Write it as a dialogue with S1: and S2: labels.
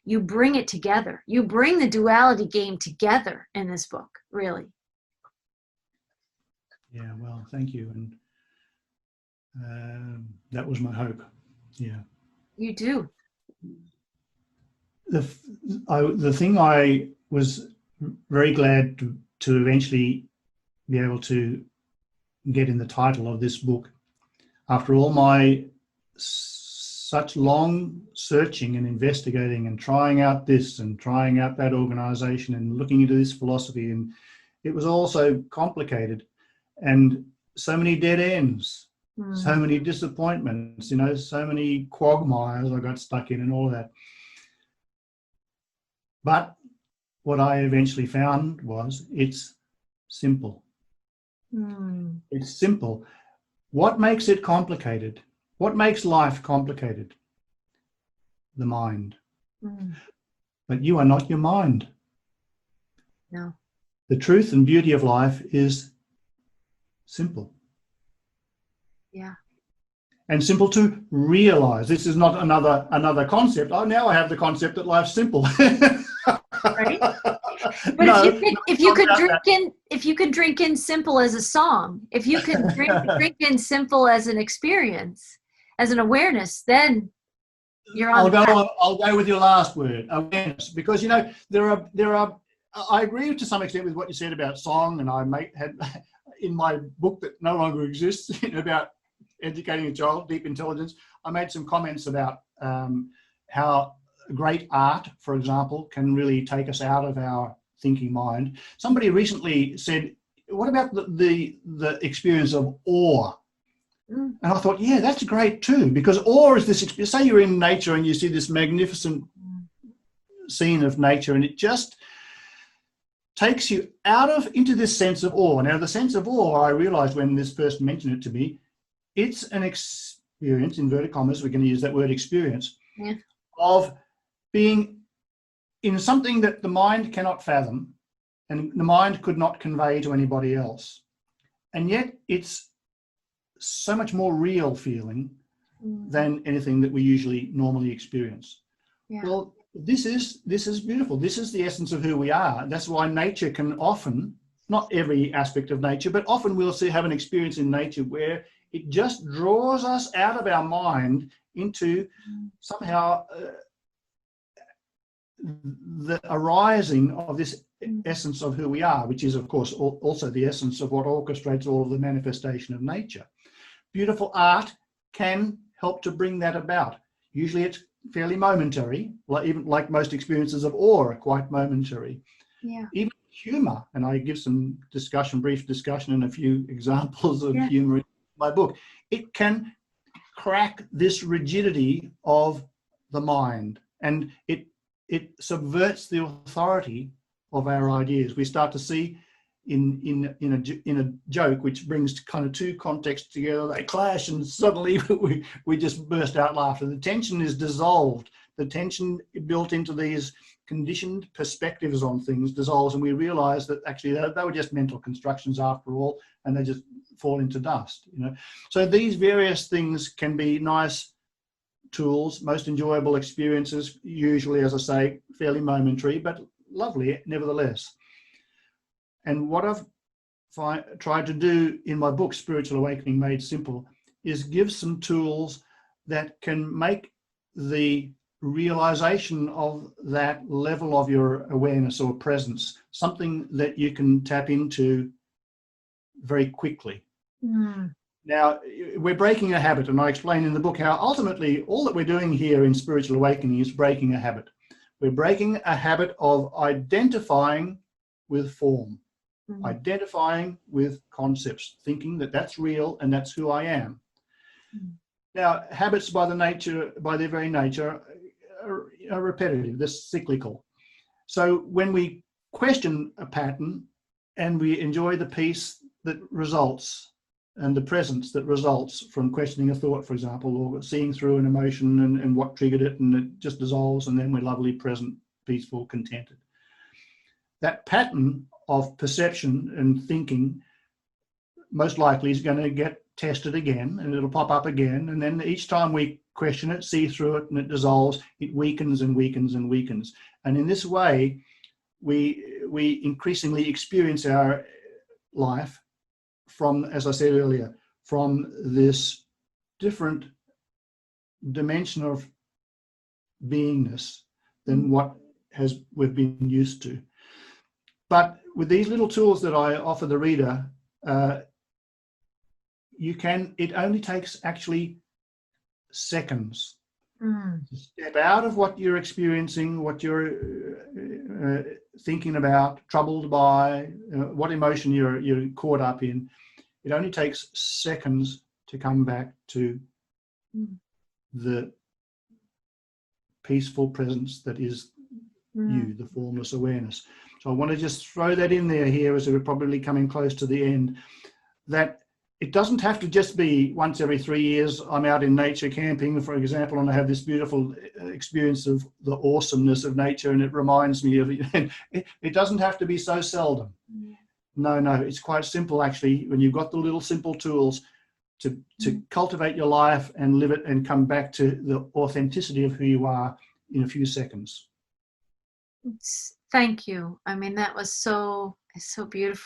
S1: you bring it together. You bring the duality game together in this book, really.
S2: Yeah, well, thank you. And that was my hope. Yeah.
S1: You do.
S2: The thing I was very glad to eventually be able to get in the title of this book, after all my such long searching and investigating and trying out this and trying out that organization and looking into this philosophy, and it was all so complicated and so many dead ends, so many disappointments, you know, so many quagmires I got stuck in and all of that. But what I eventually found was it's simple. It's simple. What makes it complicated? What makes life complicated? The mind. But you are not your mind.
S1: No.
S2: The truth and beauty of life is simple.
S1: Yeah.
S2: And simple to realize. This is not another concept. Oh, now I have the concept that life's simple.
S1: Right? But
S2: No,
S1: if you could drink in simple as a song, if you could drink in simple as an experience, as an awareness, then you're on.
S2: I'll go with your last word, awareness, because you know there are. I agree to some extent with what you said about song, and I had in my book that no longer exists about educating a child, deep intelligence. I made some comments about how great art, for example, can really take us out of our thinking mind. Somebody recently said, what about the experience of awe? And I thought, yeah, that's great too, because awe is this, say you're in nature and you see this magnificent scene of nature, and it just takes you into this sense of awe. Now, the sense of awe, I realized when this person mentioned it to me, it's an experience, inverted commas, we're going to use that word experience, of being in something that the mind cannot fathom and the mind could not convey to anybody else. And yet it's so much more real feeling than anything that we usually normally experience. Yeah. Well, this is beautiful. This is the essence of who we are. That's why nature can often, not every aspect of nature, but often we'll have an experience in nature where it just draws us out of our mind into somehow the arising of this essence of who we are, which is, of course, also the essence of what orchestrates all of the manifestation of nature. Beautiful art can help to bring that about. Usually it's fairly momentary, like most experiences of awe are quite momentary.
S1: Yeah.
S2: Even humor, and I give some brief discussion and a few examples of humor in my book, it can crack this rigidity of the mind, and it subverts the authority of our ideas. We start to see in a joke, which brings kind of two contexts together, they clash, and suddenly we just burst out laughter. The tension is dissolved. The tension built into these conditioned perspectives on things dissolves, and we realize that actually they were just mental constructions after all, and they just fall into dust. So these various things can be nice tools, most enjoyable experiences, usually, as I say, fairly momentary, but lovely nevertheless. And what I've tried to do in my book, Spiritual Awakening Made Simple, is give some tools that can make the realization of that level of your awareness or presence something that you can tap into very quickly. Now, we're breaking a habit, and I explain in the book how ultimately all that we're doing here in Spiritual Awakening is breaking a habit. We're breaking a habit of identifying with form, identifying with concepts, thinking that that's real and that's who I am. Now, habits by their very nature are repetitive, they're cyclical. So when we question a pattern and we enjoy the peace that results and the presence that results from questioning a thought, for example, or seeing through an emotion and what triggered it, and it just dissolves, and then we're lovely, present, peaceful, contented. That pattern of perception and thinking most likely is going to get tested again, and it'll pop up again. And then each time we question it, see through it, and it dissolves, it weakens and weakens and weakens. And in this way, we increasingly experience our life from, as I said earlier, from this different dimension of beingness than what we've been used to. But with these little tools that I offer the reader, it only takes actually seconds to step out of what you're experiencing, what you're thinking about, troubled by, what emotion you're caught up in. It only takes seconds to come back to the peaceful presence that is you, the formless awareness. So I want to just throw that in there here as we're probably coming close to the end, that it doesn't have to just be once every 3 years I'm out in nature camping, for example, and I have this beautiful experience of the awesomeness of nature and it reminds me of it. It doesn't have to be so seldom. No, it's quite simple actually, when you've got the little simple tools to cultivate your life and live it and come back to the authenticity of who you are in a few seconds.
S1: Thank you. I mean, that was so beautiful.